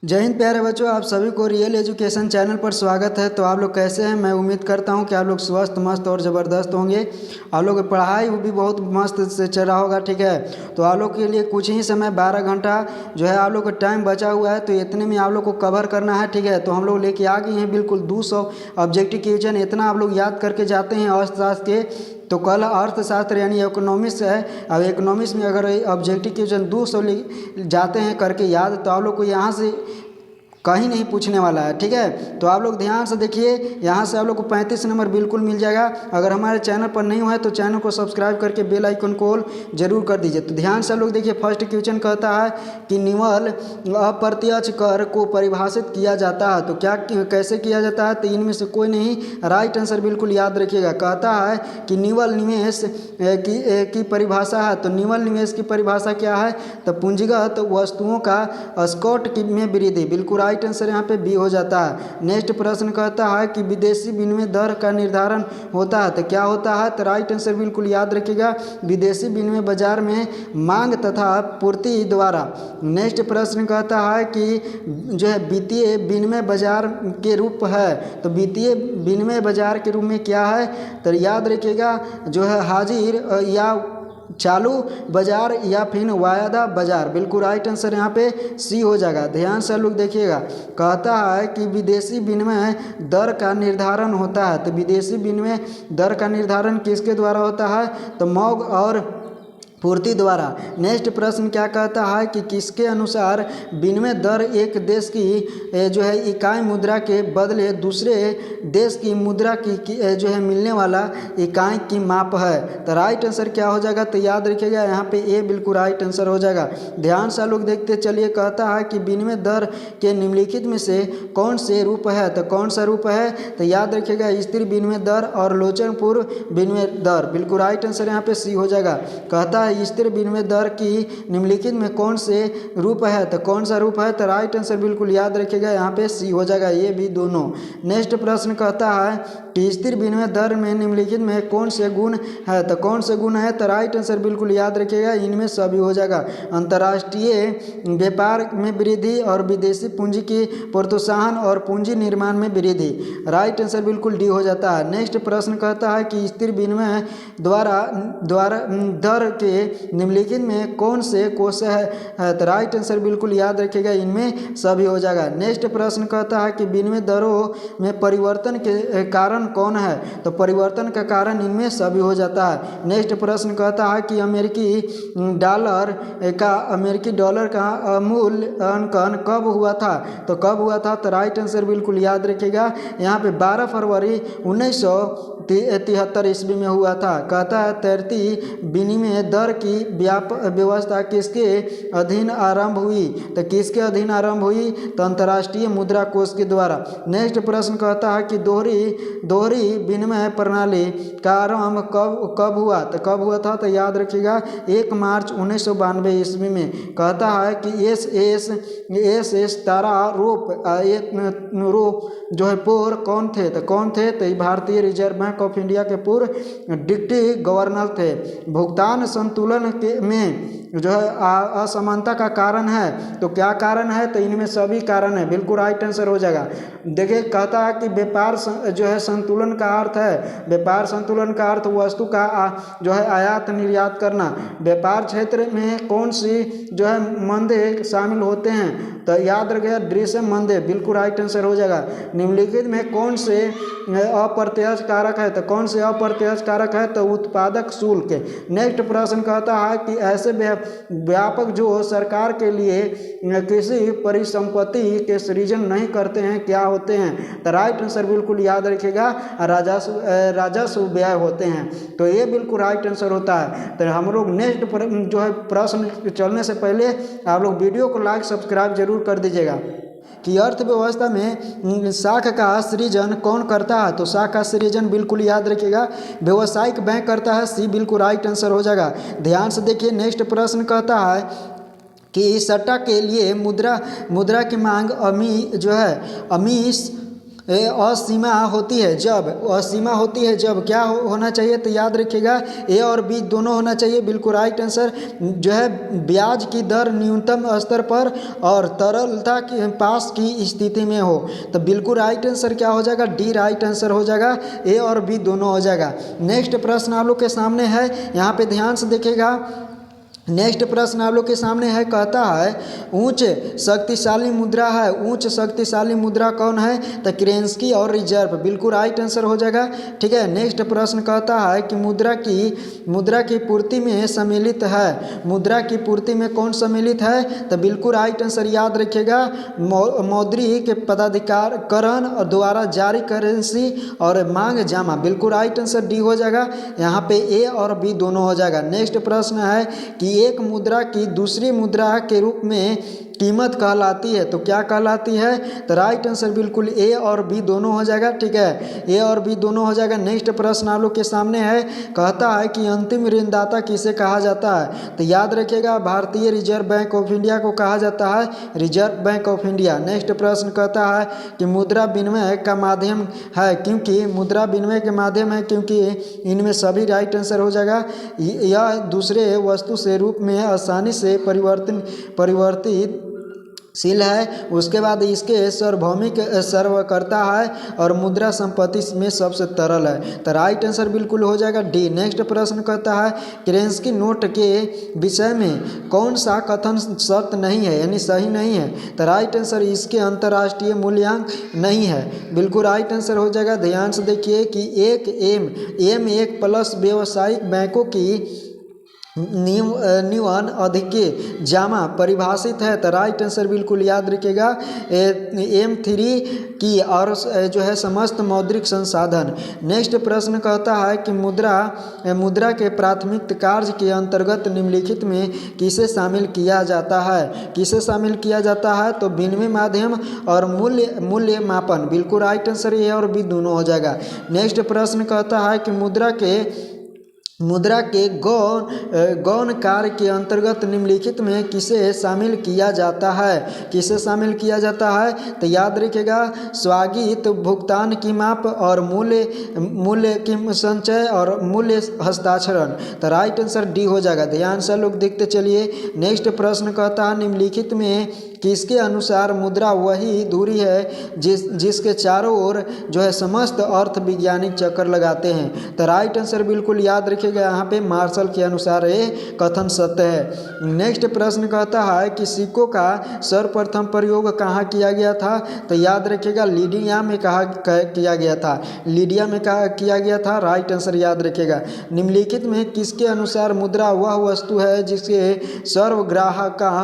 जय हिंद प्यारे बच्चों, आप सभी को रियल एजुकेशन चैनल पर स्वागत है। तो आप लोग कैसे हैं? मैं उम्मीद करता हूं कि आप लोग स्वस्थ मस्त और ज़बरदस्त होंगे। आप लोग की पढ़ाई भी बहुत मस्त से चल रहा होगा, ठीक है। तो आप लोग के लिए कुछ ही समय 12 घंटा जो है आप लोग का टाइम बचा हुआ है, तो इतने में आप लोग को कवर करना है, ठीक है। तो हम लोग लेके आ गए हैं बिल्कुल 200 ऑब्जेक्टिव क्वेश्चन। इतना आप लोग याद करके जाते हैं अर्थशास्त्र के, तो कल अर्थशास्त्र यानी इकोनॉमिक्स है। अब इकोनॉमिक्स में अगर ऑब्जेक्टिव क्वेश्चन 200 जाते हैं करके याद, तो आप लोग को यहाँ से कहीं नहीं पूछने वाला है, ठीक है। तो आप लोग ध्यान से देखिए, यहाँ से आप लोग को 35 नंबर बिल्कुल मिल जाएगा। अगर हमारे चैनल पर नहीं हुआ है तो चैनल को सब्सक्राइब करके बेल आइकन को ऑल जरूर कर दीजिए। तो ध्यान से आप लोग देखिए, फर्स्ट क्वेश्चन कहता है कि निवल अप्रत्यक्ष कर को परिभाषित किया जाता है। तो क्या कैसे किया जाता है? तो इनमें से कोई नहीं, राइट आंसर बिल्कुल याद रखिएगा। कहता है कि निवल निवेश की परिभाषा है। तो निवल निवेश की परिभाषा क्या है? तो पूंजीगत वस्तुओं का स्कॉट में वृद्धि, बिल्कुल राइट आंसर यहाँ पे बी हो जाता है। नेक्स्ट प्रश्न कहता है कि विदेशी विनिमय दर का निर्धारण होता है। तो क्या होता है? तो राइट आंसर बिल्कुल याद रखिएगा, विदेशी विनिमय बाजार में मांग तथा पूर्ति द्वारा। नेक्स्ट प्रश्न कहता है कि जो है वित्तीय विनिमय बाजार के रूप है। तो वित्तीय विनिमय बाजार के रूप में क्या है? तो याद रखिएगा, जो है हाजिर या चालू बाजार या फिर वायदा बाजार, बिल्कुल राइट आंसर यहाँ पे सी हो जाएगा। ध्यान से लोग देखिएगा, कहता है कि विदेशी विनिमय दर का निर्धारण होता है। तो विदेशी विनिमय दर का निर्धारण किसके द्वारा होता है? तो मौग और पूर्ति द्वारा। नेक्स्ट प्रश्न क्या कहता है कि किसके अनुसार विनिमय दर एक देश की जो है इकाई मुद्रा के बदले दूसरे देश की मुद्रा की जो है मिलने वाला इकाई की माप है। तो राइट आंसर क्या हो जाएगा? तो याद रखिएगा, यहाँ पे ए बिल्कुल राइट आंसर हो जाएगा। ध्यान से लोग देखते चलिए, कहता है कि विनिमय दर के निम्नलिखित में से कौन से रूप है? तो कौन सा रूप है? तो याद रखिएगा, स्थिर विनिमय दर और लोचनपूर्ण विनिमय दर, बिल्कुल राइट आंसर यहाँ पे सी हो जाएगा। कहता है स्थिर विनिमय दर की निम्नलिखित में कौन से रूप है? तो कौन सा रूप है? तो राइट आंसर बिल्कुल याद रखिएगा, यहाँ पे सी हो जाएगा, ये भी दोनों। नेक्स्ट प्रश्न कहता है कि स्थिर विनिमय दर में निम्नलिखित में कौन से गुण है? तो कौन से गुण है? तो राइट आंसर बिल्कुल याद रखिएगा, इनमें सभी हो जाएगा। अंतर्राष्ट्रीय व्यापार में वृद्धि और विदेशी पूंजी की प्रोत्साहन और पूंजी निर्माण में वृद्धि, राइट आंसर बिल्कुल डी हो जाता है। नेक्स्ट प्रश्न कहता है कि स्थिर विनिमय द्वारा दर के निम्नलिखित में कौन से कोश है? तो राइट आंसर बिल्कुल याद रखिएगा, इनमें सभी हो जाएगा। नेक्स्ट प्रश्न कहता है कि विनिमय दरों में परिवर्तन के कारण कौन है? तो परिवर्तन का कारण इनमें सभी हो जाता है। नेक्स्ट प्रश्न कहता है कि अमेरिकी डॉलर का मूल्यांकन कब हुआ था? तो कब हुआ था? तो राइट आंसर बिल्कुल याद रखिएगा, यहाँ पे 12 फरवरी 1973 ईस्वी में हुआ था। कहता है तैरती विनिमय दर की व्यवस्था किसके अधीन आरंभ हुई? तो किसके अधीन आरंभ हुई? तो अंतर्राष्ट्रीय मुद्रा कोष के द्वारा। नेक्स्ट प्रश्न कहता है कि दोहरी विनिमय प्रणाली का आरंभ कब हुआ? तो कब हुआ था? तो याद रखिएगा, 1 मार्च 1992 ईस्वी में। कहता है कि एस तारा रोप जो है पूर्व कौन थे? तो कौन थे? तो भारतीय रिजर्व बैंक ऑफ इंडिया के पूर्व डिप्टी गवर्नर थे। भुगतान संतुलन में जो है असमानता का कारण है। तो क्या कारण है? तो इनमें सभी कारण है, बिल्कुल राइट आंसर हो जाएगा। देखिए, कहता है कि व्यापार जो है संतुलन का अर्थ है, व्यापार संतुलन का अर्थ वस्तु का जो है आयात निर्यात करना। व्यापार क्षेत्र में कौन सी जो है मंदे शामिल होते हैं? तो याद रखिएगा, दृश्य मंदे, बिल्कुल राइट आंसर हो जाएगा। निम्नलिखित में कौन से अप्रत्यक्ष कारक है? तो कौन से अप्रत्यक्ष कारक है? तो उत्पादक शुल्क। नेक्स्ट प्रश्न कहता है कि ऐसे व्यापक जो सरकार के लिए किसी परिसंपत्ति के सृजन नहीं करते हैं, क्या होते हैं? तो राइट आंसर बिल्कुल याद रखिएगा, राजस्व व्यय होते हैं। तो ये बिल्कुल राइट आंसर होता है। तो हम लोग नेक्स्ट जो है प्रश्न चलने से पहले आप लोग वीडियो को लाइक सब्सक्राइब जरूर कर दीजिएगा। कि अर्थव्यवस्था में साख का सृजन कौन करता है? तो साख का सृजन बिल्कुल याद रखिएगा, व्यावसायिक बैंक करता है, सी बिल्कुल राइट आंसर हो जाएगा। ध्यान से देखिए, नेक्स्ट प्रश्न कहता है कि सट्टा के लिए मुद्रा की मांग अमीश असीमा होती है जब, असीमा होती है जब क्या होना चाहिए, तो याद रखिएगा ए और बी दोनों होना चाहिए। बिल्कुल राइट आंसर जो है ब्याज की दर न्यूनतम स्तर पर और तरलता के पास की स्थिति में हो, तो बिल्कुल राइट आंसर क्या हो जाएगा, डी राइट आंसर हो जाएगा, ए और बी दोनों हो जाएगा। नेक्स्ट प्रश्न आप लोग के सामने है, यहाँ पे ध्यान से देखिएगा। नेक्स्ट प्रश्न आप लोग के सामने है, कहता है उच्च शक्तिशाली मुद्रा है, उच्च शक्तिशाली मुद्रा कौन है, तो करेंसी और रिजर्व, बिल्कुल राइट आंसर हो जाएगा। ठीक है, नेक्स्ट प्रश्न कहता है कि मुद्रा की पूर्ति में सम्मिलित है, मुद्रा की पूर्ति में कौन सम्मिलित है, तो बिल्कुल राइट आंसर याद रखिएगा मौद्रिक पदाधिकारण द्वारा जारी करेंसी और मांग जमा, बिल्कुल राइट आंसर डी हो जाएगा। यहाँ पे ए और बी दोनों हो जाएगा। नेक्स्ट प्रश्न है कि एक मुद्रा की दूसरी मुद्रा के रूप में कीमत कहलाती है, तो क्या कहलाती है, तो राइट आंसर बिल्कुल ए और बी दोनों हो जाएगा। ठीक है, ए और बी दोनों हो जाएगा। नेक्स्ट प्रश्न आप लोग के सामने है, कहता है कि अंतिम ऋणदाता किसे कहा जाता है, तो याद रखिएगा भारतीय रिजर्व बैंक ऑफ इंडिया को कहा जाता है, reserve bank of India. Next प्रश्न कहता है कि मुद्रा विनिमय का माध्यम है, क्योंकि मुद्रा विनिमय के माध्यम है, क्योंकि इनमें सभी राइट आंसर हो जाएगा। यह दूसरे वस्तु से रूप में आसानी से परिवर्तित शील है, उसके बाद इसके सार्वभौमिक सर्व करता है और मुद्रा संपत्ति में सबसे तरल है, तो राइट आंसर बिल्कुल हो जाएगा डी। नेक्स्ट प्रश्न कहता है करेंसी नोट के विषय में कौन सा कथन शर्त नहीं है, यानी सही नहीं है, तो राइट आंसर इसके अंतर्राष्ट्रीय मूल्यांक नहीं है, बिल्कुल राइट आंसर हो जाएगा। ध्यान से देखिए कि एक प्लस व्यावसायिक बैंकों की न्यून अधिक जामा परिभाषित है, तो राइट आंसर बिल्कुल याद रखिएगा M3 की और जो है समस्त मौद्रिक संसाधन। नेक्स्ट प्रश्न कहता है कि मुद्रा के प्राथमिक कार्य के अंतर्गत निम्नलिखित में किसे शामिल किया जाता है, किसे शामिल किया जाता है, तो विनिमय माध्यम और मूल्य मापन, बिल्कुल राइट आंसर ए और बी दोनों हो जाएगा। नेक्स्ट प्रश्न कहता है कि मुद्रा के गौण कार्य के अंतर्गत निम्नलिखित में किसे शामिल किया जाता है, किसे शामिल किया जाता है, तो याद रखिएगा स्वगित भुगतान की माप और मूल्य की संचय और मूल्य हस्ताक्षरण, तो राइट आंसर डी हो जाएगा। ध्यान से लोग देखते चलिए। नेक्स्ट प्रश्न कहता है निम्नलिखित में किसके अनुसार मुद्रा वही दूरी है जिसके चारों ओर जो है समस्त अर्थ वैज्ञानिक चक्कर लगाते हैं, तो राइट आंसर बिल्कुल याद रखिएगा यहाँ पे मार्शल के अनुसार ये कथन सत्य है। नेक्स्ट प्रश्न कहता है कि सिक्कों का सर्वप्रथम प्रयोग कहाँ किया गया था, तो याद रखिएगा लीडिया में किया गया था, लीडिया में किया गया था, राइट आंसर याद रखिएगा। निम्नलिखित में किसके अनुसार मुद्रा वह वस्तु है जिसके सर्वग्राहक का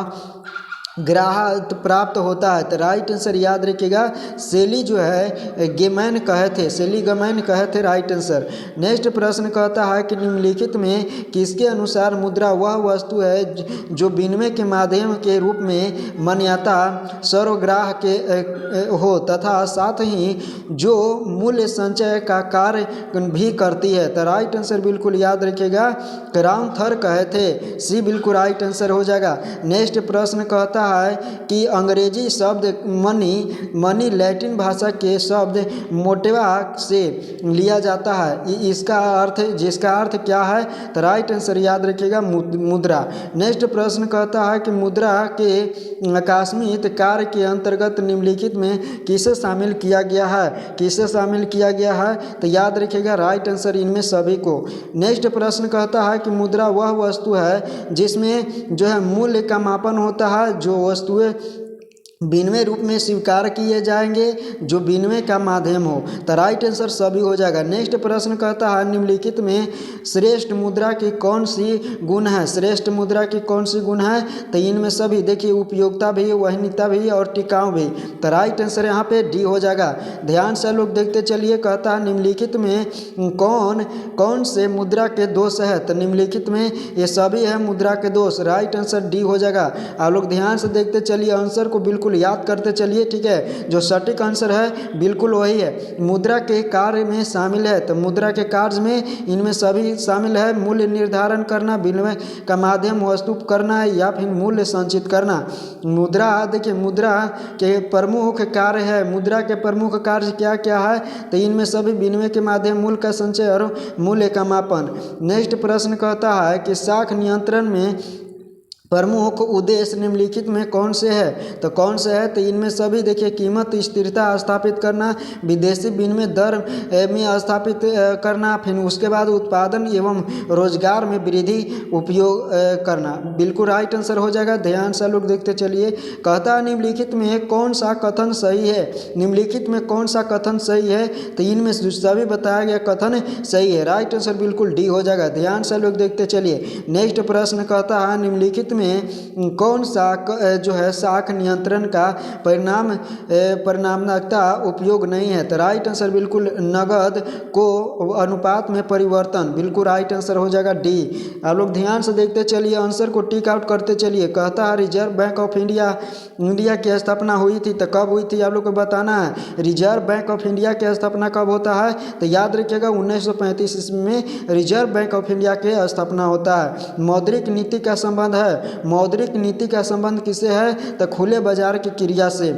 ग्राहक प्राप्त होता है, तो राइट आंसर याद रखिएगा सेली जो है गेमैन कहे थे, सेली गेमैन कहे थे, राइट आंसर। नेक्स्ट प्रश्न कहता है कि निम्नलिखित में किसके अनुसार मुद्रा वह वस्तु है जो विनिमय के माध्यम के रूप में मान्यता सर्वग्राह के हो तथा साथ ही जो मूल्य संचय का कार्य भी करती है, तो राइट आंसर बिल्कुल याद रखिएगा क्राउन थर कहे थे, सी बिल्कुल राइट आंसर हो जाएगा। नेक्स्ट प्रश्न कहता है कि अंग्रेजी शब्द मनी लैटिन भाषा के शब्द मोटेवा से लिया जाता है, जिसका अर्थ क्या है, तो राइट आंसर याद रखिएगा मुद्रा। नेक्स्ट प्रश्न कहता है कि मुद्रा के आकस्मिक कार्य के अंतर्गत निम्नलिखित में किसे शामिल किया गया है, किसे शामिल किया गया है, तो याद रखिएगा राइट आंसर इनमें सभी को। नेक्स्ट प्रश्न कहता है कि मुद्रा वह वस्तु है जिसमें जो है मूल्य का मापन होता है, जो वस्तुएं विनिमय रूप में स्वीकार किए जाएंगे, जो विनिमय का माध्यम हो, तो राइट आंसर सभी हो जाएगा। नेक्स्ट प्रश्न कहता है निम्नलिखित में श्रेष्ठ मुद्रा की कौन सी गुण है, श्रेष्ठ मुद्रा की कौन सी गुण है, तो इनमें सभी देखिए उपयोगिता भी, वहनीयता भी और टिकाऊ भी, तो राइट आंसर यहाँ पे डी हो जाएगा। ध्यान से लोग देखते चलिए। कहता है निम्नलिखित में कौन से मुद्रा के दोष है, तो निम्नलिखित में ये सभी है मुद्रा के दोष, राइट आंसर डी हो जाएगा। आप लोग ध्यान से देखते चलिए, आंसर को बिल्कुल बिल्कुल याद करते चलिए, ठीक है। जो सटीक आंसर है बिल्कुल वही है। मुद्रा के कार्य में शामिल है, तो मुद्रा के कार्य में इनमें सभी शामिल है। मूल्य निर्धारण करना, विनिमय का माध्यम वस्तु करना या फिर मूल्य संचित करना। मुद्रा, देखिए मुद्रा के प्रमुख कार्य है, मुद्रा के प्रमुख कार्य क्या क्या है, तो इनमें सभी विनिमय के माध्यम, मूल्य का संचय और मूल्य का मापन। नेक्स्ट प्रश्न कहता है कि साख नियंत्रण में प्रमुख उद्देश्य निम्नलिखित में कौन से है, तो कौन से है, तो इनमें सभी देखिए कीमत स्थिरता स्थापित करना, विदेशी विनिमय दर में स्थापित करना, फिर उसके बाद उत्पादन एवं रोजगार में वृद्धि उपयोग करना। बिल्कुल राइट आंसर हो जाएगा। ध्यान से लोग देखते चलिए। कहता है निम्नलिखित में कौन सा कथन सही है, निम्नलिखित में कौन सा कथन सही है, तो इनमें सभी बताया गया कथन सही है। राइट आंसर बिल्कुल डी हो जाएगा। ध्यान से लोग देखते चलिए। नेक्स्ट प्रश्न कहता है निम्नलिखित में कौन सा जो है साख नियंत्रण का परिणामकता उपयोग नहीं है, तो राइट आंसर बिल्कुल नगद को अनुपात में परिवर्तन। बिल्कुल राइट आंसर हो जाएगा डी। आप लोग ध्यान से देखते चलिए, आंसर को टिक आउट करते चलिए। कहता है रिजर्व बैंक ऑफ इंडिया की स्थापना हुई थी, तो कब हुई थी आप लोग को बताना है। रिजर्व बैंक ऑफ इंडिया की स्थापना कब होता है, तो याद रखिएगा 1935 ईस्वी में रिजर्व बैंक ऑफ इंडिया की स्थापना होता है। मौद्रिक नीति का संबंध है, मौद्रिक नीति का संबंध किससे है, तो खुले बाजार की क्रिया से,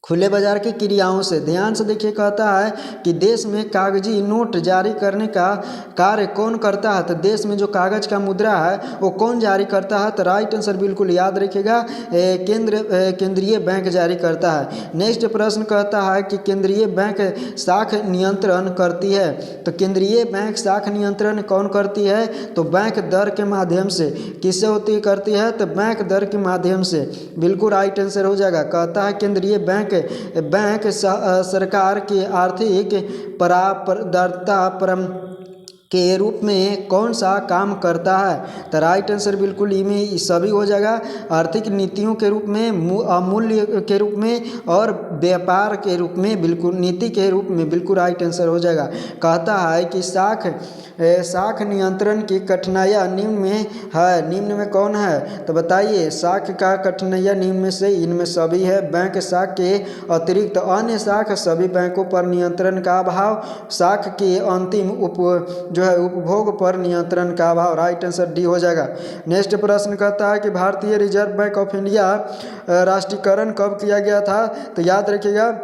खुले बाजार की क्रियाओं से। ध्यान से देखिए, कहता है कि देश में कागजी नोट जारी करने का कार्य कौन करता है, तो देश में जो कागज का मुद्रा है वो कौन जारी करता है, तो राइट आंसर बिल्कुल याद रखिएगा केंद्रीय बैंक जारी करता है। नेक्स्ट प्रश्न कहता है कि केंद्रीय बैंक साख नियंत्रण करती है, तो केंद्रीय बैंक साख नियंत्रण कौन करती है, तो बैंक दर के माध्यम से। किससे होती करती है, तो बैंक दर के माध्यम से। बिल्कुल राइट आंसर हो जाएगा। कहता है केंद्रीय बैंक सरकार की आर्थिक पारदर्शिता के रूप में कौन सा काम करता है, तो राइट आंसर बिल्कुल इनमें सभी हो जाएगा। आर्थिक नीतियों के रूप में, मूल्य के रूप में और व्यापार के रूप में, बिल्कुल नीति के रूप में। बिल्कुल राइट आंसर हो जाएगा। कहता है कि साख नियंत्रण की कठिनाइयाँ निम्न में है, निम्न में कौन है, तो बताइए। साख का कठिनाइयाँ निम्न में से इनमें सभी है। बैंक साख के अतिरिक्त अन्य साख सभी बैंकों पर नियंत्रण का अभाव, साख के अंतिम उपभोग पर नियंत्रण का अभाव। राइट आंसर डी हो जाएगा। नेक्स्ट प्रश्न कहता है कि भारतीय रिजर्व बैंक ऑफ इंडिया राष्ट्रीयकरण कब किया गया था, तो याद रखिएगा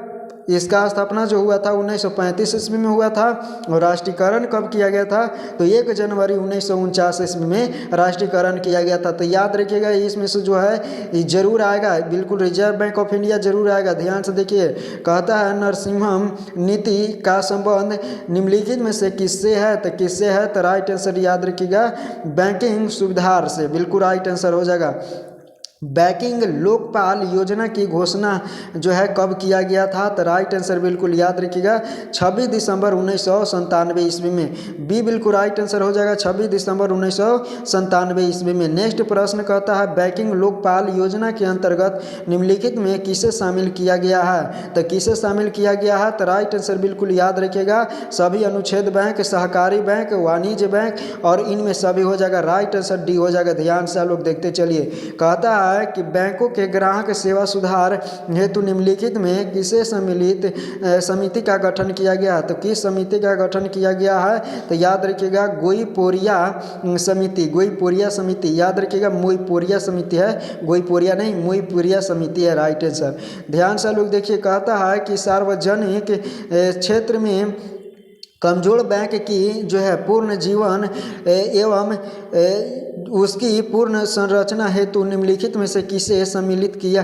इसका स्थापना जो हुआ था 1935 ईस्वी में हुआ था, और राष्ट्रीयकरण कब किया गया था, तो 1 जनवरी 1949 ईस्वी में राष्ट्रीयकरण किया गया था। तो याद रखिएगा इसमें से जो है ये जरूर आएगा, बिल्कुल रिजर्व बैंक ऑफ इंडिया जरूर आएगा। ध्यान से देखिए, कहता है नरसिम्हम नीति का संबंध निम्नलिखित में से किससे है, तो किससे है, तो राइट आंसर याद रखिएगा बैंकिंग सुधार से। बिल्कुल राइट आंसर हो जाएगा। बैंकिंग लोकपाल योजना की घोषणा जो है कब किया गया था, तो राइट आंसर बिल्कुल याद रखिएगा 26 दिसंबर 1997 ईस्वी में। बी बिल्कुल राइट आंसर हो जाएगा 26 दिसंबर 1997 ईस्वी में। नेक्स्ट प्रश्न कहता है बैंकिंग लोकपाल योजना के अंतर्गत निम्नलिखित में किसे शामिल किया गया है, तो किसे शामिल किया गया है, तो राइट आंसर बिल्कुल याद रखिएगा सभी अनुच्छेद बैंक, सहकारी बैंक, वाणिज्य बैंक, और इनमें सभी हो जाएगा। राइट आंसर डी हो जाएगा। ध्यान से आप लोग देखते चलिए। कहता है कि बैंकों के ग्राहक सेवा सुधार हेतु निम्नलिखित में किसे सम्मिलित समिति का गठन किया गया है, तो किस समिति का गठन किया गया है, तो याद रखिएगा गोईपोरिया समिति। गोईपोरिया समिति याद रखिएगा, मोईपोरिया समिति है, गोईपोरिया नहीं, मोईपोरिया समिति है। Right answer. ध्यान से लोग देखिए, कहता है कि सार्वजनिक क्षेत्र में कमजोर बैंक की जो है पूर्ण जीवन एवं उसकी पूर्ण संरचना हेतु निम्नलिखित में से किसे सम्मिलित किया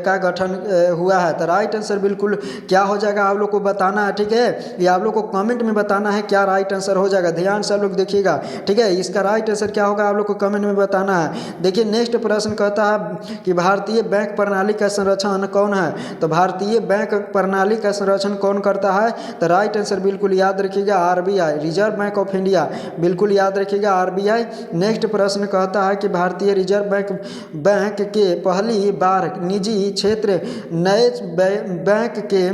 का गठन हुआ है, तो राइट आंसर बिल्कुल क्या हो जाएगा आप लोग को बताना है, ठीक है। ये आप लोग को कमेंट में बताना है क्या राइट आंसर हो जाएगा। ध्यान से आप लोग देखिएगा, ठीक है। इसका राइट आंसर क्या होगा आप लोग को कमेंट में बताना है। देखिए नेक्स्ट प्रश्न कहता है कि भारतीय बैंक प्रणाली का संरक्षण कौन है, तो भारतीय बैंक प्रणाली का संरक्षण कौन करता है, तो राइट आंसर बिल्कुल याद रखिएगा RBI, reserve bank of India. बिल्कुल याद रखिएगा आरबीआई। नेक्स्ट प्रश्न कहता है कि भारतीय रिजर्व बैंक के पहली बार निजी क्षेत्र नए बैंक के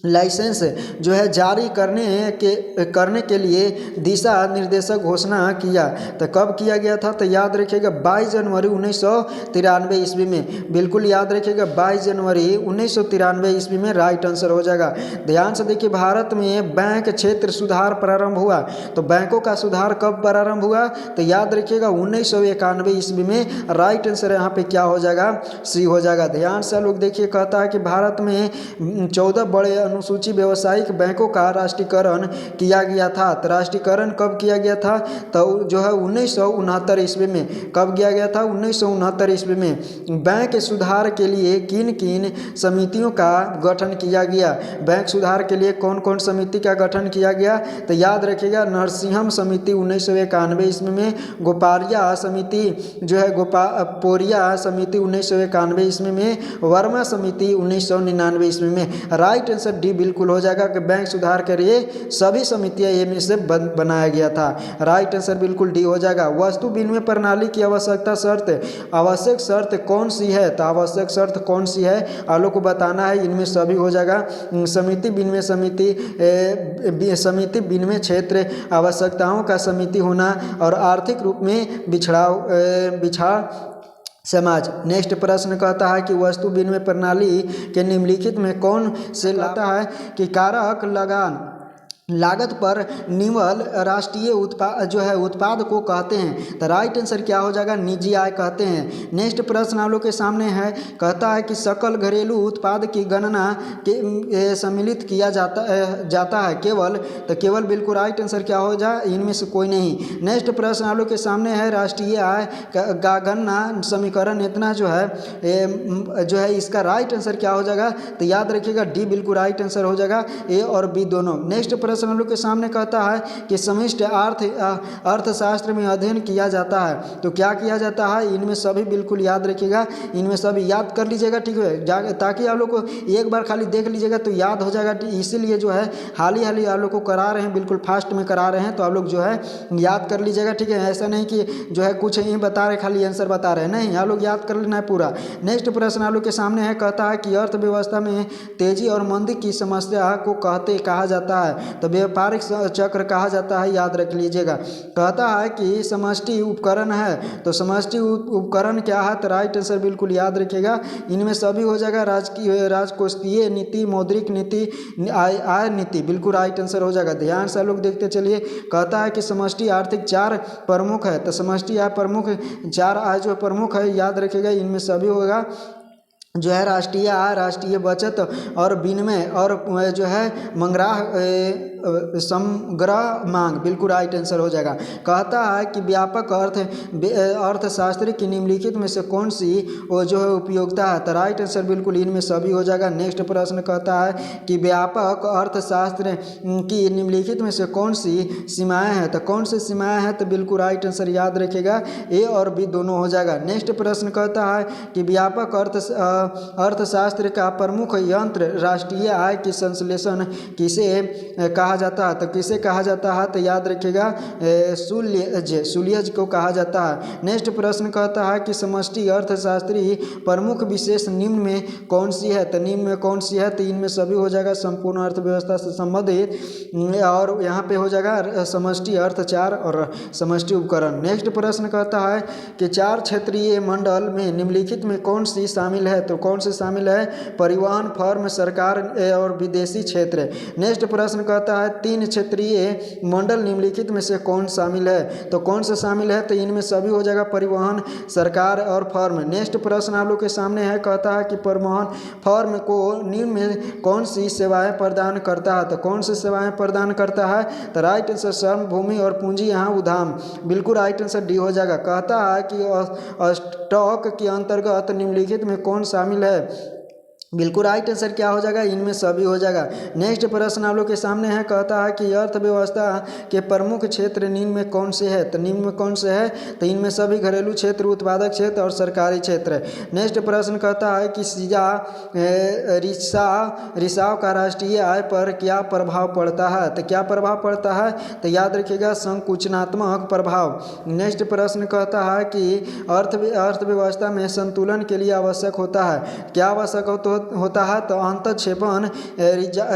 लाइसेंस जो है जारी करने के लिए दिशा निर्देशक घोषणा किया। तो कब किया गया था? तो याद रखिएगा 22 जनवरी 1993 ईस्वी में। बिल्कुल याद रखिएगा 22 जनवरी 1993 ईस्वी में राइट आंसर हो जाएगा। ध्यान से देखिए, भारत में बैंक क्षेत्र सुधार प्रारंभ हुआ। तो बैंकों का सुधार कब प्रारंभ हुआ? तो याद रखिएगा 1991 ईस्वी में। राइट आंसर यहाँ पे क्या हो जाएगा? सी हो जाएगा। ध्यान से लोग देखिए, कहता है कि भारत में 14 बड़े अनुसूची व्यावसायिक बैंकों का राष्ट्रीयकरण किया गया था। तो राष्ट्रीयकरण कब किया गया था? तो जो है 1969 ईस्वी में। कब किया गया था? 1969 ईस्वी में। बैंक सुधार के लिए किन किन समितियों का गठन किया गया? बैंक सुधार के लिए कौन कौन समिति का गठन किया गया? तो याद रखिएगा नरसिंहम समिति 1991 ईस्वी में, गोपारिया समिति जो है पोरिया समिति 1991 ईस्वी में, वर्मा समिति 1999 ईस्वी में। राइट आंसर डी बिल्कुल हो जाएगा कि बैंक सुधार के लिए सभी समितियां ये में से बनाया गया था। राइट आंसर बिल्कुल डी हो जाएगा। वस्तु विनिमय प्रणाली की आवश्यकता शर्त, आवश्यक शर्त कौन सी है? तो आवश्यक शर्त कौन सी है आप लोग को बताना है। इनमें सभी हो जाएगा। समिति विनिमय क्षेत्र, आवश्यकताओं का समिति होना और आर्थिक रूप में बिछड़ा समाज। नेक्स्ट प्रश्न कहता है कि वस्तु विनिमय प्रणाली के निम्नलिखित में कौन से लाता है कि कारक लागत पर निवल राष्ट्रीय उत्पाद को कहते हैं? तो राइट आंसर क्या हो जाएगा? निजी आय कहते हैं। नेक्स्ट प्रश्न आप लोग के सामने है, कहता है कि सकल घरेलू उत्पाद की गणना के सम्मिलित किया जाता है केवल। तो केवल बिल्कुल राइट आंसर क्या हो जाए? इनमें से कोई नहीं। नेक्स्ट प्रश्न आप लोग के सामने है, राष्ट्रीय आय का गणना समीकरण इतना जो है इसका राइट आंसर क्या हो जाएगा? तो याद रखिएगा डी बिल्कुल राइट आंसर हो जाएगा, ए और बी दोनों। नेक्स्ट प्रश्न हम लोग के सामने कहता है कि समष्टि अर्थशास्त्र में अध्ययन किया जाता है। तो क्या किया जाता है? इनमें सभी बिल्कुल याद रखिएगा, इनमें सभी याद कर लीजिएगा, ठीक है, ताकि आप लोग को एक बार खाली देख लीजिएगा तो याद हो जाएगा। इसीलिए जो है हाल ही आप लोग को करा रहे हैं, बिल्कुल फास्ट में करा रहे हैं, तो आप लोग जो है याद कर लीजिएगा, ठीक है। ऐसा नहीं कि जो है कुछ ही बता रहे खाली आंसर बता रहे हैं, नहीं, आप लोग याद कर लेना है पूरा। नेक्स्ट प्रश्न आप लोग के सामने है, कहता है कि अर्थव्यवस्था में तेजी और मंदी की समस्या को कहा जाता है। तो व्यापारिक चक्र कहा जाता है, याद रख लीजिएगा। कहता है कि समष्टि उपकरण है। तो समष्टि उपकरण क्या है? तो राइट आंसर बिल्कुल याद रखिएगा, इनमें सभी हो जाएगा। राजकोषीय नीति, मौद्रिक नीति, आय नीति, बिल्कुल राइट आंसर हो जाएगा। ध्यान से लोग देखते चलिए, कहता है कि समष्टि आर्थिक 4 प्रमुख है। तो समष्टि आय प्रमुख 4 आय जो प्रमुख है, याद रखिएगा, इनमें सभी होगा जो है राष्ट्रीय आय, राष्ट्रीय बचत और विनिमय और जो है समग्र मांग, बिल्कुल राइट आंसर हो जाएगा। कहता है कि व्यापक अर्थशास्त्र की निम्नलिखित में से कौन सी जो है उपयोगिता है? तो राइट आंसर बिल्कुल इनमें सभी हो जाएगा। नेक्स्ट प्रश्न कहता है कि व्यापक अर्थशास्त्र की निम्नलिखित में से कौन सी सीमाएं हैं? तो कौन सी सीमाएं हैं? तो बिल्कुल राइट आंसर याद रखिएगा, ए और बी दोनों हो जाएगा। नेक्स्ट प्रश्न कहता है कि व्यापक अर्थशास्त्र का प्रमुख यंत्र राष्ट्रीय आय की संश्लेषण किसे कहा जाता है? तो किसे कहा जाता है? तो याद रखिएगा शूल्यज को कहा जाता है। नेक्स्ट प्रश्न कहता है कि समष्टि अर्थशास्त्री प्रमुख विशेष निम्न में कौन सी है? तो निम्न में कौन सी है? तो इनमें सभी हो जाएगा संपूर्ण अर्थव्यवस्था से संबंधित, और यहाँ पे हो जाएगा समष्टि अर्थचार और समष्टि उपकरण। नेक्स्ट प्रश्न कहता है कि 4 क्षेत्रीय मंडल में निम्नलिखित में कौन सी शामिल है? तो कौन से शामिल है? परिवहन, फर्म, सरकार और विदेशी क्षेत्र। नेक्स्ट प्रश्न कहता है 3 क्षेत्रीय मंडल निम्नलिखित में से कौन शामिल है? तो कौन से शामिल है? तो इनमें सभी हो जाएगा परिवहन, सरकार और फर्म। नेक्स्ट प्रश्न आप लोग के सामने है, कहता है कि परिवहन फर्म को निम्न में कौन सी सेवाएं प्रदान करता है? तो कौन सी सेवाएं प्रदान करता है? तो राइट आंसर श्रम, भूमि और पूंजी, यहाँ उद्यम, बिल्कुल राइट आंसर डी हो जाएगा। कहता है कि स्टॉक के अंतर्गत निम्नलिखित में कौन शामिल है? बिल्कुल राइट आंसर क्या हो जाएगा? इनमें सभी हो जाएगा। नेक्स्ट प्रश्न आप लोग के सामने है, कहता है कि अर्थव्यवस्था के प्रमुख क्षेत्र निम्न में कौन से है? तो निम्न में कौन से है? तो इनमें सभी घरेलू क्षेत्र, उत्पादक क्षेत्र और सरकारी क्षेत्र। नेक्स्ट प्रश्न कहता है कि रिसाव का राष्ट्रीय आय पर क्या प्रभाव पड़ता है? तो क्या प्रभाव पड़ता है? तो याद रखिएगा संकुचनात्मक प्रभाव। नेक्स्ट प्रश्न कहता है कि अर्थव्यवस्था में संतुलन के लिए आवश्यक होता है, क्या आवश्यक होता होता है? तो अंतक्षेपण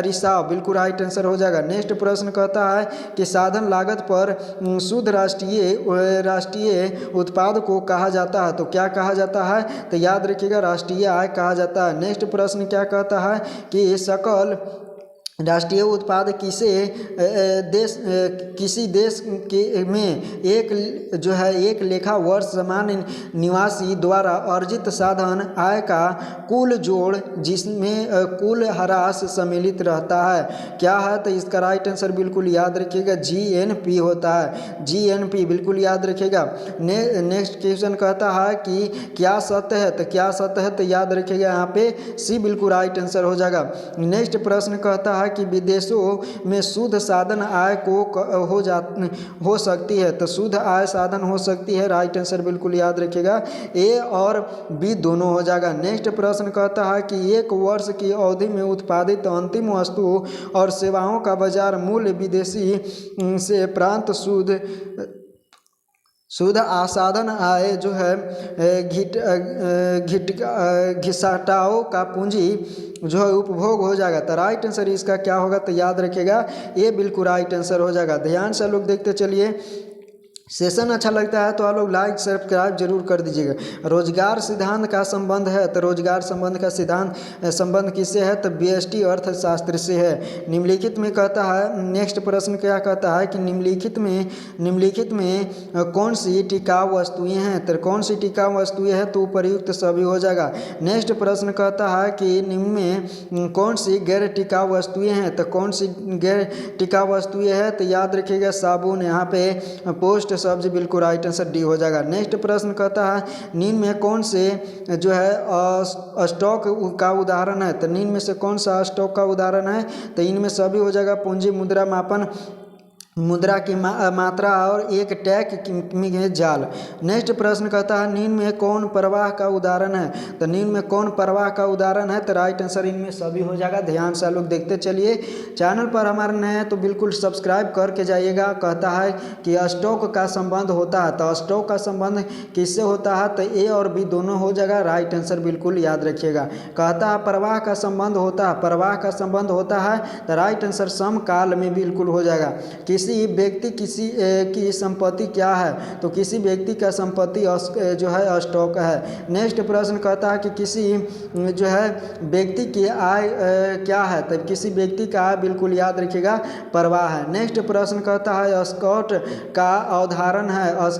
रिसाव बिल्कुल राइट आंसर हो जाएगा। नेक्स्ट प्रश्न कहता है कि साधन लागत पर शुद्ध राष्ट्रीय उत्पाद को कहा जाता है? तो क्या कहा जाता है? तो याद रखिएगा राष्ट्रीय आय कहा जाता है। नेक्स्ट प्रश्न क्या कहता है कि सकल राष्ट्रीय उत्पाद किसी देश के में एक लेखा वर्ष सामान्य निवासी द्वारा अर्जित साधन आय का कुल जोड़ जिसमें कुल ह्रास सम्मिलित रहता है, क्या है? तो इसका राइट आंसर बिल्कुल याद रखिएगा GNP होता है। GNP बिल्कुल याद रखिएगा। नेक्स्ट क्वेश्चन कहता है कि क्या सत्य है? तो क्या सत्य है? तो याद रखिएगा यहाँ पे C बिल्कुल राइट आंसर हो जाएगा। नेक्स्ट प्रश्न कहता है कि विदेशों में शुद्ध साधन आय हो सकती है? तो शुद्ध आय साधन हो सकती है, राइट आंसर बिल्कुल याद रखिएगा A और B दोनों हो जाएगा। नेक्स्ट प्रश्न कहता है कि एक वर्ष की अवधि में उत्पादित अंतिम वस्तु और सेवाओं का बाजार मूल्य विदेशी से प्राप्त शुद्ध आसाधन आय घिसाटाओं का पूंजी उपभोग हो जाएगा। तो राइट आंसर इसका क्या होगा? तो याद रखिएगा ये बिल्कुल राइट आंसर हो जाएगा। ध्यान से लोग देखते चलिए। सेशन अच्छा लगता है तो आप लोग लाइक सब्सक्राइब जरूर कर दीजिएगा। रोजगार सिद्धांत का संबंध है? तो रोजगार संबंध का संबंध किससे है? तो BST अर्थशास्त्र से है। निम्नलिखित में कहता है, नेक्स्ट प्रश्न क्या कहता है कि निम्नलिखित में कौन सी टिकाऊ वस्तुएं हैं? तो कौन सी टिकाऊ वस्तुएं हैं? तो उपयुक्त सभी हो जाएगा। नेक्स्ट प्रश्न कहता है कि निम्न में कौन सी गैर टिकाऊ वस्तुएं हैं? तो कौन सी गैर टिकाऊ वस्तुएं हैं? तो याद रखिएगा साबुन, यहाँ पे पोस्ट सब्जी बिल्कुल राइट आंसर D हो जाएगा। नेक्स्ट प्रश्न कहता है निम्न में कौन से स्टॉक का उदाहरण है? तो निम्न में से कौन सा स्टॉक का उदाहरण है? तो इनमें सभी हो जाएगा पूंजी मुद्रा मापन, मुद्रा की मात्रा और एक टैग में जाल। नेक्स्ट प्रश्न कहता है निम्न में कौन प्रवाह का उदाहरण है? तो निम्न में कौन प्रवाह का उदाहरण है? तो राइट आंसर इनमें सभी हो जाएगा। ध्यान से लोग देखते चलिए। चैनल पर हमारे नए हैं तो बिल्कुल सब्सक्राइब करके जाइएगा। कहता है कि स्टॉक का संबंध होता है? तो स्टॉक का संबंध किससे होता है? तो A और B दोनों हो जाएगा, राइट आंसर बिल्कुल याद रखिएगा। कहता है प्रवाह का संबंध होता है? प्रवाह का संबंध होता है तो राइट आंसर समकाल में बिल्कुल हो जाएगा। किसी व्यक्ति की संपत्ति क्या है? तो किसी व्यक्ति का संपत्ति स्टॉक है। नेक्स्ट प्रश्न कहता है कि किसी व्यक्ति की आय क्या है? तो किसी व्यक्ति का आय बिल्कुल याद रखिएगा प्रवाह है। नेक्स्ट प्रश्न कहता है स्टॉक का उदाहरण है?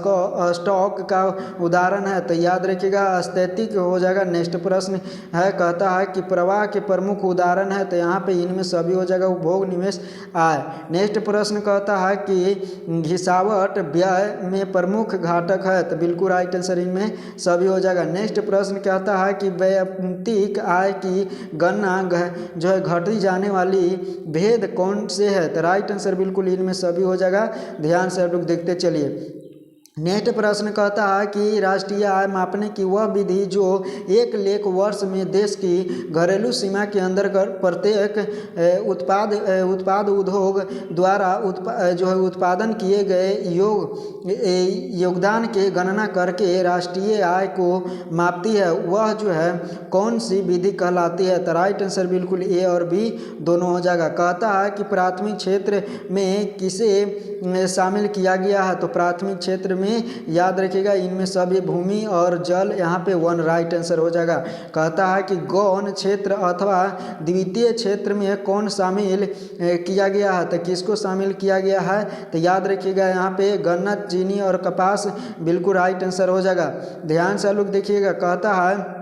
स्टॉक का उदाहरण है तो याद रखिएगा स्थैतिक हो जाएगा। नेक्स्ट प्रश्न है कहता है कि प्रवाह के प्रमुख उदाहरण है? तो यहाँ पे इनमें सभी हो जाएगा उपभोग, निवेश, आय। नेक्स्ट प्रश्न कहता है कि घिसावट व्यय में प्रमुख घटक है? तो बिल्कुल राइट आंसर इनमें सभी हो जाएगा। नेक्स्ट प्रश्न कहता है कि वैयक्तिक आय की गणना घटी जाने वाली भेद कौन से है? तो राइट आंसर बिल्कुल इनमें सभी हो जाएगा। ध्यान से आप लोग देखते चलिए। नेक्स्ट प्रश्न कहता है कि राष्ट्रीय आय मापने की वह विधि जो एक लेख वर्ष में देश की घरेलू सीमा के अंदर प्रत्येक उत्पाद उद्योग द्वारा उत्पादन किए गए योगदान के गणना करके राष्ट्रीय आय को मापती है, वह कौन सी विधि कहलाती है? तो राइट आंसर बिल्कुल A और B दोनों हो जाएगा। कहता है कि प्राथमिक क्षेत्र में किसे शामिल किया गया है? तो प्राथमिक क्षेत्र में याद रखिएगा इनमें सभी भूमि और जल, यहाँ पे 1 राइट आंसर हो जाएगा। कहता है कि गौण क्षेत्र अथवा द्वितीय क्षेत्र में कौन शामिल किया गया है? तो किसको शामिल किया गया है? तो याद रखिएगा यहाँ पे गन्ना, चीनी और कपास बिल्कुल राइट आंसर हो जाएगा। ध्यान से लोग देखिएगा। कहता है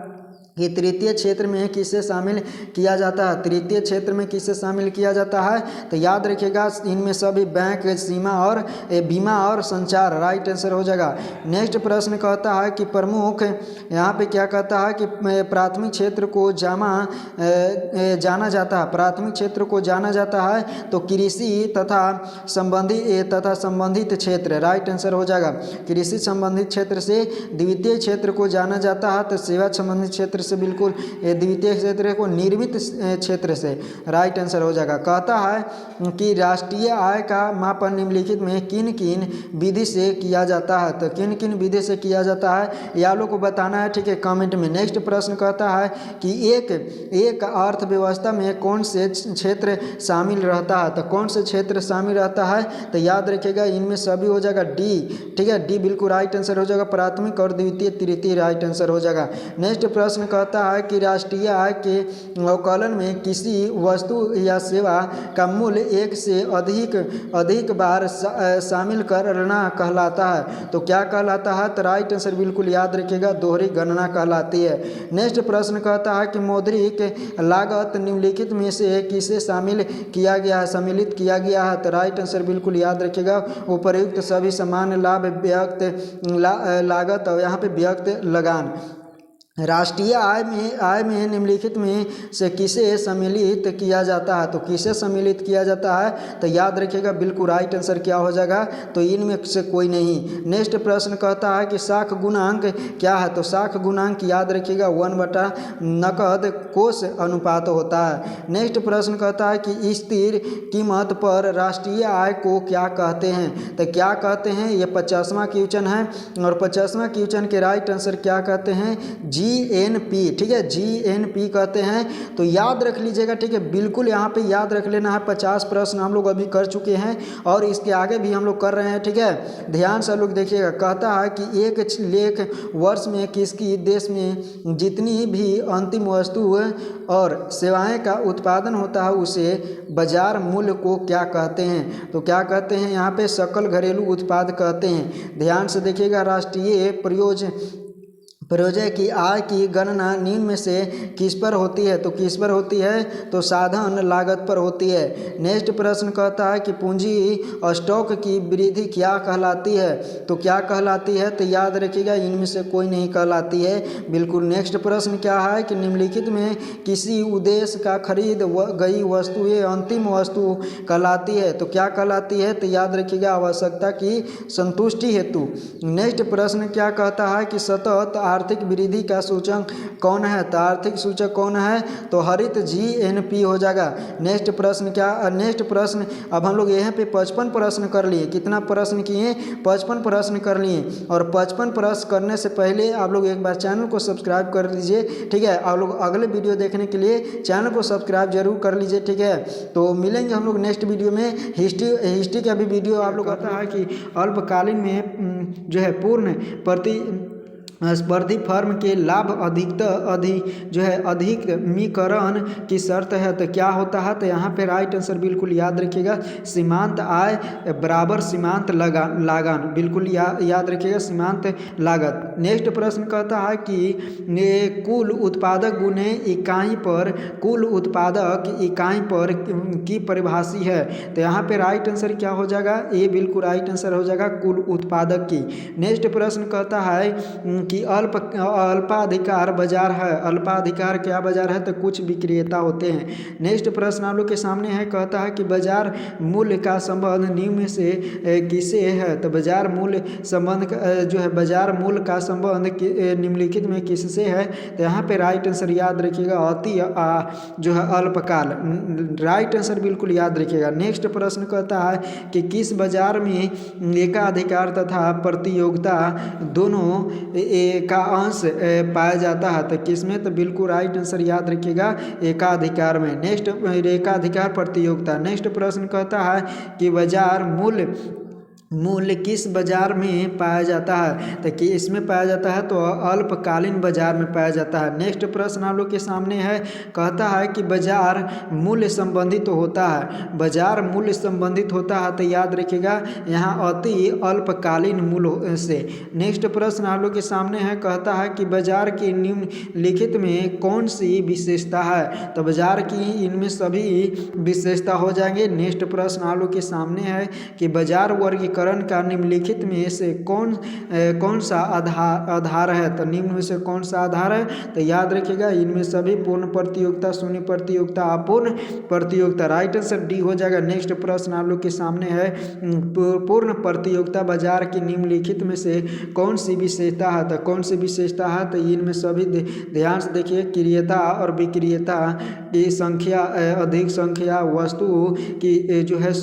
कि तृतीय क्षेत्र में किसे शामिल किया जाता है? तृतीय क्षेत्र में किसे शामिल किया जाता है? तो याद रखिएगा इनमें सभी बैंक, सीमा और बीमा और संचार, राइट आंसर हो जाएगा। नेक्स्ट प्रश्न कहता है कि प्रमुख, यहाँ पे क्या कहता है कि प्राथमिक क्षेत्र को जाना जाता है? प्राथमिक क्षेत्र को जाना जाता है तो कृषि तथा संबंधित क्षेत्र, राइट आंसर हो जाएगा। कृषि संबंधित क्षेत्र से द्वितीय क्षेत्र को जाना जाता है तो सेवा संबंधित क्षेत्र से बिल्कुल द्वितीय क्षेत्र को निर्मित क्षेत्र से राइट आंसर हो जाएगा। कहता है कि राष्ट्रीय आय का मापन निम्नलिखित में किन किन विधि से किया जाता है, तो किन किन विधि से किया जाता है ये आप लोग को बताना है, ठीक है, कमेंट में। नेक्स्ट प्रश्न कहता है कि एक अर्थव्यवस्था में कौन से क्षेत्र शामिल रहता है, तो कौन से क्षेत्र शामिल रहता है, तो याद रखिएगा इनमें सभी हो जाएगा डी, ठीक है, डी बिल्कुल राइट आंसर हो जाएगा। प्राथमिक और द्वितीय तृतीय राइट आंसर हो जाएगा। नेक्स्ट प्रश्न कहता है कि राष्ट्रीय आय के अवकलन में किसी वस्तु या सेवा का मूल्य एक से अधिक बार शामिल करना कहलाता है, तो क्या कहलाता है, तो राइट आंसर बिल्कुल याद रखिएगा दोहरी गणना कहलाती है। नेक्स्ट प्रश्न कहता है कि मौद्रिक लागत निम्नलिखित में से किसे सम्मिलित किया गया है, तो राइट आंसर बिल्कुल याद रखिएगा उपर्युक्त सभी सामान्य लाभ व्यक्त लागत और यहाँ पे व्यक्त लगान। राष्ट्रीय आय में निम्नलिखित में से किसे सम्मिलित किया जाता है, तो किसे सम्मिलित किया जाता है, तो याद रखिएगा बिल्कुल राइट आंसर क्या हो जाएगा, तो इनमें से कोई नहीं। नेक्स्ट प्रश्न कहता है कि साख गुणांक क्या है, तो साख गुणांक याद रखिएगा 1/, नकद कोष अनुपात होता है। नेक्स्ट प्रश्न कहता है कि स्थिर कीमत पर राष्ट्रीय आय को क्या कहते हैं, तो क्या कहते हैं, ये 50वां क्वेश्चन है और 50वां क्वेश्चन के राइट आंसर क्या कहते हैं, GNP, ठीक है, GNP कहते हैं। तो याद रख लीजिएगा, ठीक है, बिल्कुल यहाँ पे याद रख लेना है। 50 प्रश्न हम लोग अभी कर चुके हैं और इसके आगे भी हम लोग कर रहे हैं, ठीक है, ध्यान से लोग देखिएगा। कहता है कि एक लेख वर्ष में किसकी देश में जितनी भी अंतिम वस्तु और सेवाएं का उत्पादन होता है उसे बाजार मूल्य को क्या कहते हैं, तो क्या कहते हैं, यहाँ पे सकल घरेलू उत्पाद कहते हैं। ध्यान से देखिएगा। राष्ट्रीय प्रयोजक की आय की गणना निम्न में से किस पर होती है, तो किस पर होती है, तो साधन लागत पर होती है। नेक्स्ट प्रश्न कहता है कि पूंजी स्टॉक की वृद्धि क्या कहलाती है, तो क्या कहलाती है, तो याद रखिएगा इनमें से कोई नहीं कहलाती है बिल्कुल। नेक्स्ट प्रश्न क्या है कि निम्नलिखित में किसी उद्देश्य का खरीद गई वस्तु ये अंतिम वस्तु कहलाती है, तो क्या कहलाती है, तो याद रखिएगा आवश्यकता की संतुष्टि हेतु। नेक्स्ट प्रश्न क्या कहता है कि सतत आर्थिक वृद्धि का सूचक कौन है, तो आर्थिक सूचक कौन है, तो हरित GNP हो जाएगा। नेक्स्ट प्रश्न अब हम लोग यहाँ पे 55 प्रश्न कर लिए। कितना प्रश्न किए, 55 प्रश्न कर लिए। और 55 प्रश्न करने से पहले आप लोग एक बार चैनल को सब्सक्राइब कर लीजिए, ठीक है। आप लोग अगले वीडियो देखने के लिए चैनल को सब्सक्राइब जरूर कर लीजिए, ठीक है। तो मिलेंगे हम लोग नेक्स्ट वीडियो में। हिस्ट्री का भी वीडियो आप लोग आता है कि अल्पकालीन में जो है पूर्ण प्रतिस्पर्धी फर्म के लाभ अधिकमीकरण की शर्त है, तो क्या होता है, तो यहाँ पे राइट आंसर बिल्कुल याद रखिएगा सीमांत आय बराबर सीमांत लागत, बिल्कुल याद रखिएगा सीमांत लागत। नेक्स्ट प्रश्न कहता है कि कुल उत्पादक गुने इकाई पर कुल उत्पादक इकाई पर की परिभाषी है, तो यहाँ पे राइट आंसर क्या हो जाएगा, ये बिल्कुल राइट आंसर हो जाएगा कुल उत्पादक की। नेक्स्ट प्रश्न कहता है कि अल्पाधिकार बाजार है, अल्पाधिकार क्या बाजार है, तो कुछ विक्रेता होते हैं। नेक्स्ट प्रश्न आप लोग के सामने है, कहता है कि बाजार मूल्य का संबंध निम्न में से किसे है, तो बाजार मूल्य संबंध जो है बाजार मूल्य का संबंध निम्नलिखित में किससे है, तो यहाँ पे राइट आंसर याद रखिएगा अति जो है अल्पकाल, राइट आंसर बिल्कुल याद रखिएगा। नेक्स्ट प्रश्न कहता है कि किस बाजार में एकाधिकार तथा प्रतियोगिता दोनों का अंश पाया जाता है, तो किसमें, तो बिल्कुल राइट आंसर याद रखिएगा एकाधिकार में। नेक्स्ट एकाधिकार प्रतियोगिता। नेक्स्ट प्रश्न कहता है कि बाजार मूल्य किस बाजार में पाया जाता है, तो कि इसमें पाया जाता है, तो अल्पकालीन बाजार में पाया जाता है। नेक्स्ट प्रश्न आप लोग के सामने है, कहता है कि बाजार मूल्य संबंधित तो होता है, बाजार मूल्य संबंधित होता है, तो याद रखिएगा यहाँ अति अल्पकालीन मूल्य से। नेक्स्ट प्रश्न आप लोग के सामने है, कहता है कि बाजार की निम्नलिखित में कौन सी विशेषता है, तो बाजार की इनमें सभी विशेषता हो जाएंगे। नेक्स्ट प्रश्न आप लोग के सामने है कि बाजार वर्गीकरण वर्गीकरण का निम्नलिखित में से कौन सा आधार है? तो निम्न में से कौन सा आधार है? तो याद रखिएगा इनमें सभी पूर्ण प्रतियोगिता, शून्य प्रतियोगिता, अपूर्ण प्रतियोगिता। राइट आंसर डी हो जाएगा। नेक्स्ट प्रश्न आप लोग के सामने है, पूर्ण प्रतियोगिता बाजार की निम्नलिखित में से कौन सी विशेषता है? तो कौन सी विशेषता है? तो इनमें सभी ध्यान से देखिए, क्रियता और विक्रियता की संख्या, अधिक संख्या, वस्तु की जो है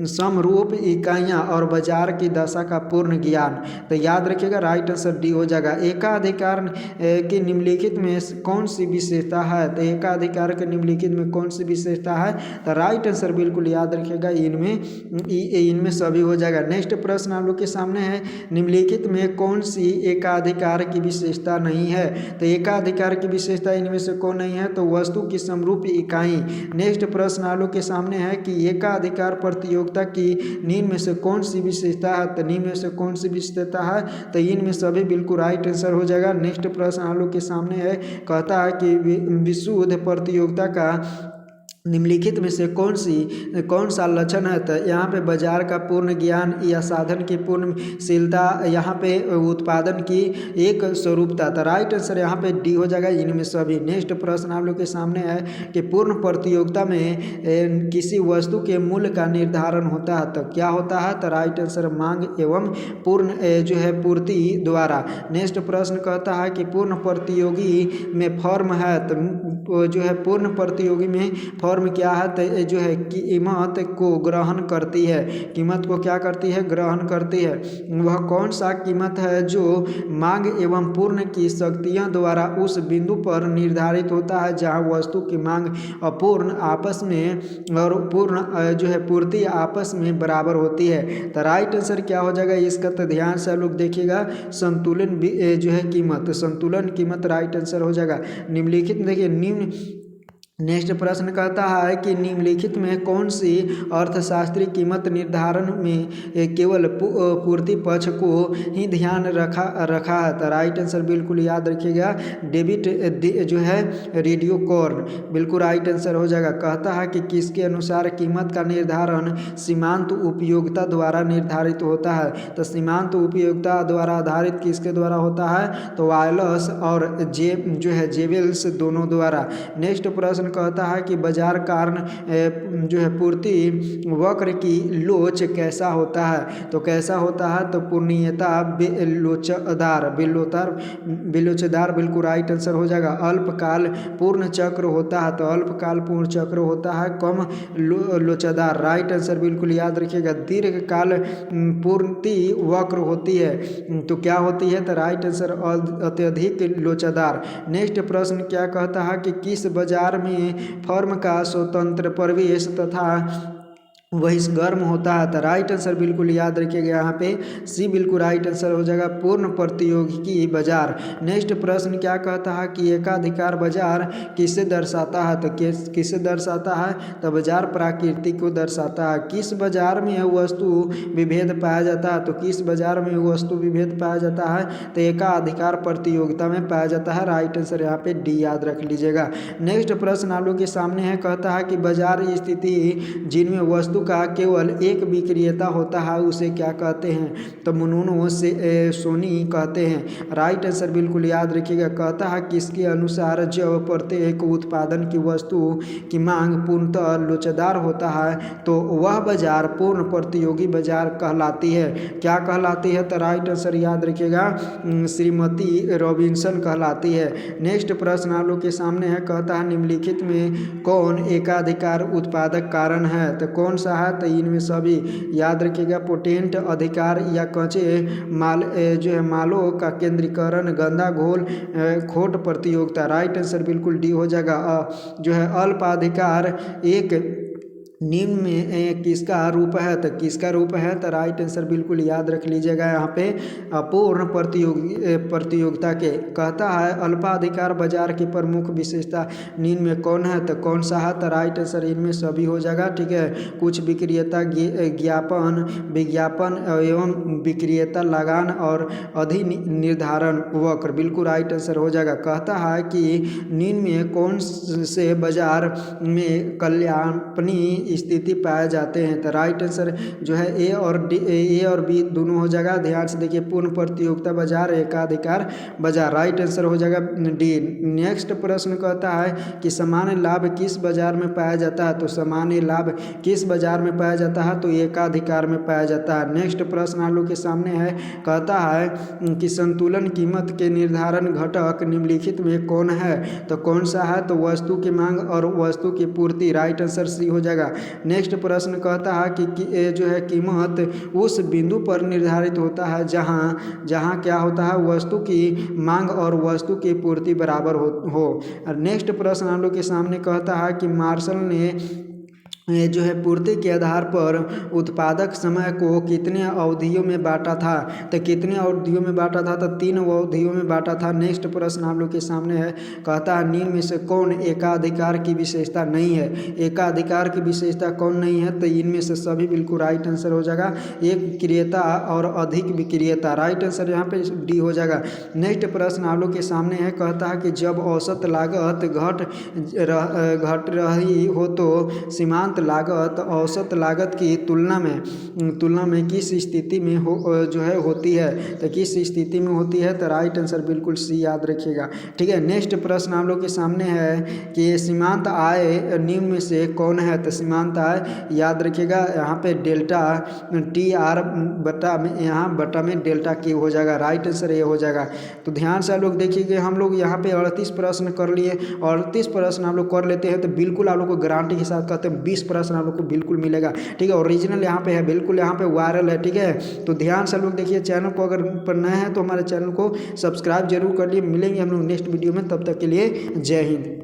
समरूप इकाइयाँ और बाजार की दशा का पूर्ण ज्ञान। तो याद रखिएगा राइट आंसर डी हो जाएगा। एकाधिकार की निम्नलिखित में कौन सी विशेषता है? तो एकाधिकार के निम्नलिखित में कौन सी विशेषता है? तो राइट आंसर बिल्कुल याद रखिएगा इनमें सभी हो जाएगा। नेक्स्ट प्रश्न आप लोग के सामने है, निम्नलिखित में कौन सी एकाधिकार की विशेषता नहीं है? तो एकाधिकार की विशेषता इनमें से कौन नहीं है? तो वस्तु की समरूप इकाई। नेक्स्ट प्रश्न आप लोग के सामने है कि एकाधिकार प्रतियोगिता की निम्न में से कौन सी विशेषता है? तो निम्न में से कौन सी विशेषता है? तो इनमें सभी बिल्कुल राइट आंसर हो जाएगा। नेक्स्ट प्रश्न आप लोग के सामने है, कहता है कि विशुद्ध प्रतियोगिता का निम्नलिखित में से कौन सा लक्षण है? तो यहाँ पे बाजार का पूर्ण ज्ञान या साधन की पूर्णशीलता, यहाँ पे उत्पादन की एक स्वरूपता। तो राइट आंसर यहाँ पे डी हो जाएगा इनमें सभी। नेक्स्ट प्रश्न आप लोग के सामने है कि पूर्ण प्रतियोगिता में किसी वस्तु के मूल्य का निर्धारण होता है, तो क्या होता है? तो राइट आंसर मांग एवं पूर्ण जो है पूर्ति द्वारा। नेक्स्ट प्रश्न कहता है कि पूर्ण प्रतियोगी में फॉर्म है, तो जो है पूर्ण प्रतियोगी में फॉर्म क्या है? तो जो है कीमत को ग्रहण करती है। कीमत को क्या करती है? ग्रहण करती है। वह कौन सा कीमत है जो मांग एवं पूर्ण की शक्तियां द्वारा उस बिंदु पर निर्धारित होता है जहां वस्तु की मांग और पूर्ण आपस में और पूर्ण जो है पूर्ति आपस में बराबर होती है। तो राइट आंसर क्या हो जाएगा इसका? तो ध्यान से लोग देखिएगा, संतुलन जो है कीमत, संतुलन कीमत राइट आंसर हो जाएगा। निम्नलिखित देखिए नेक्स्ट प्रश्न कहता है कि निम्नलिखित में कौन सी अर्थशास्त्री कीमत निर्धारण में केवल पूर्ति पक्ष को ही ध्यान रखा है? तो राइट आंसर बिल्कुल याद रखिएगा, डेविड जो है रेडियोकॉर्न, बिल्कुल राइट आंसर हो जाएगा। कहता है कि किसके अनुसार कीमत का निर्धारण सीमांत उपयोगिता द्वारा निर्धारित होता है? तो सीमांत उपयोगिता द्वारा आधारित किसके द्वारा होता है? तो वायलस और जो है जेवेल्स दोनों द्वारा। नेक्स्ट प्रश्न कहता है कि बाजार कारण जो है पूर्ति वक्र की लोच कैसा होता है? तो कैसा होता है? तो पूर्णीयता बिलोचदार बिल्कुल राइट आंसर हो जाएगा। अल्पकाल पूर्ण चक्र होता है, तो अल्पकाल पूर्ण चक्र होता है कम लोचदार। राइट आंसर बिल्कुल याद रखिएगा। दीर्घकाल पूर्ति वक्र होती है, तो क्या होती है? तो राइट आंसर अत्यधिक लोचदार। नेक्स्ट प्रश्न क्या कहता है कि किस बाजार में फर्म का स्वतंत्र प्रवेश तथा बहिष्कर्म होता है? तो राइट आंसर बिल्कुल याद रखिएगा, यहाँ पे सी बिल्कुल राइट आंसर हो जाएगा, पूर्ण प्रतियोगिकी बाजार। नेक्स्ट प्रश्न क्या कहता है कि एकाधिकार बाजार किसे दर्शाता है? तो किसे दर्शाता है? तो बाजार प्रकृति को दर्शाता है। किस बाजार में वस्तु विभेद पाया जाता है? तो किस बाजार में वस्तु विभेद पाया जाता है? तो एकाधिकार प्रतियोगिता में पाया जाता है। राइट आंसर यहाँ पे डी याद रख लीजिएगा। नेक्स्ट प्रश्न आप लोग के सामने है, कहता है कि बाजार स्थिति जिनमें वस्तु का केवल एक विक्रेता होता है उसे क्या कहते हैं? तो मोनो से सोनी कहते हैं। राइट आंसर बिल्कुल याद रखिएगा। कहता है किसके अनुसार जब प्रत्येक उत्पादन की वस्तु की मांग पूर्णतः लोचदार होता है तो वह बाजार पूर्ण प्रतियोगी बाजार कहलाती है। क्या कहलाती है? तो राइट आंसर याद रखिएगा, श्रीमती रॉबिन्सन कहलाती है। नेक्स्ट प्रश्न आप लोग के सामने है, कहता है निम्नलिखित में कौन एकाधिकार उत्पादक कारण है? तो कौन सा है? तो इनमें सभी याद रखिएगा, पोटेंट अधिकार या कच्चे माल जो है मालों का केंद्रीकरण, गंदा घोल, खोट प्रतियोगिता। राइट आंसर बिल्कुल डी हो जाएगा। जो है अल्पाधिकार एक निम्न में किसका रूप है? तो किसका रूप है? तो राइट आंसर बिल्कुल याद रख लीजिएगा, यहाँ पे अपूर्ण प्रतियोगिता के। कहता है अल्पाधिकार बाजार की प्रमुख विशेषता निम्न में कौन है? तो कौन सा है? तो राइट आंसर इनमें सभी हो जाएगा। ठीक है, कुछ विक्रेता विज्ञापन एवं विक्रेता लगान और अधिनिर्धारण वक्र, बिल्कुल राइट आंसर हो जाएगा। कहता है कि निम्न में कौन से बाजार में कल्याणपनी स्थिति पाए जाते हैं। तो राइट आंसर जो है ए और बी दोनों हो जाएगा। ध्यान से देखिए, पूर्ण प्रतियोगिता बाजार, एकाधिकार बाजार, राइट आंसर हो जाएगा डी। नेक्स्ट प्रश्न कहता है कि सामान्य लाभ किस बाजार में पाया जाता है। तो सामान्य लाभ किस बाजार में पाया जाता है, तो एकाधिकार में पाया जाता है। नेक्स्ट प्रश्न आप लोग के सामने है, कहता है कि संतुलन कीमत के निर्धारण घटक निम्नलिखित में कौन है। तो कौन सा है, तो वस्तु की मांग और वस्तु की पूर्ति, राइट आंसर सी हो जाएगा। नेक्स्ट प्रश्न कहता है कि जो है कीमत उस बिंदु पर निर्धारित होता है जहाँ क्या होता है, वस्तु की मांग और वस्तु की पूर्ति बराबर हो। नेक्स्ट प्रश्न हम लोग के सामने कहता है कि मार्शल ने जो है पूर्ति के आधार पर उत्पादक समय को कितने अवधियों में बांटा था। तो कितने अवधियों में बांटा था, तो 3 अवधियों में बांटा था। नेक्स्ट प्रश्न आप लोग के सामने है, कहता है निम्न में से कौन एकाधिकार की विशेषता नहीं है। एकाधिकार की विशेषता कौन नहीं है, तो इनमें से सभी बिल्कुल राइट आंसर हो जाएगा। एक क्रियता और अधिक विक्रियता, राइट आंसर यहाँ पे डी हो जाएगा। नेक्स्ट प्रश्न आप लोग के सामने है, कहता है कि जब औसत लागत घट रही हो तो सीमांत लागत औसत लागत की तुलना में किस स्थिति में जो है होती है। तो किस स्थिति में होती है, तो राइट आंसर बिल्कुल सी याद रखिएगा। ठीक है, नेक्स्ट प्रश्न आप लोग के सामने है कि सीमांत आय निम्न में से कौन है। तो सीमांत आय याद रखिएगा, यहाँ पे डेल्टा टी आर बटा में, यहाँ बटा में डेल्टा क्यू हो जाएगा, राइट आंसर ये हो जाएगा। तो ध्यान से आप लोग देखिए, हम लोग यहाँ पे 38 प्रश्न कर लिए, 38 प्रश्न आप लोग कर लेते हैं तो बिल्कुल आप लोग को गारंटी के साथ कहते हैं 20 प्रश्न आप लोग को बिल्कुल मिलेगा। ठीक है, ओरिजिनल यहाँ पे है, बिल्कुल यहाँ पे वायरल है। ठीक है, तो ध्यान से लोग देखिए, चैनल को अगर पर नए हैं तो हमारे चैनल को सब्सक्राइब जरूर कर लिए। मिलेंगे हम लोग नेक्स्ट वीडियो में, तब तक के लिए जय हिंद।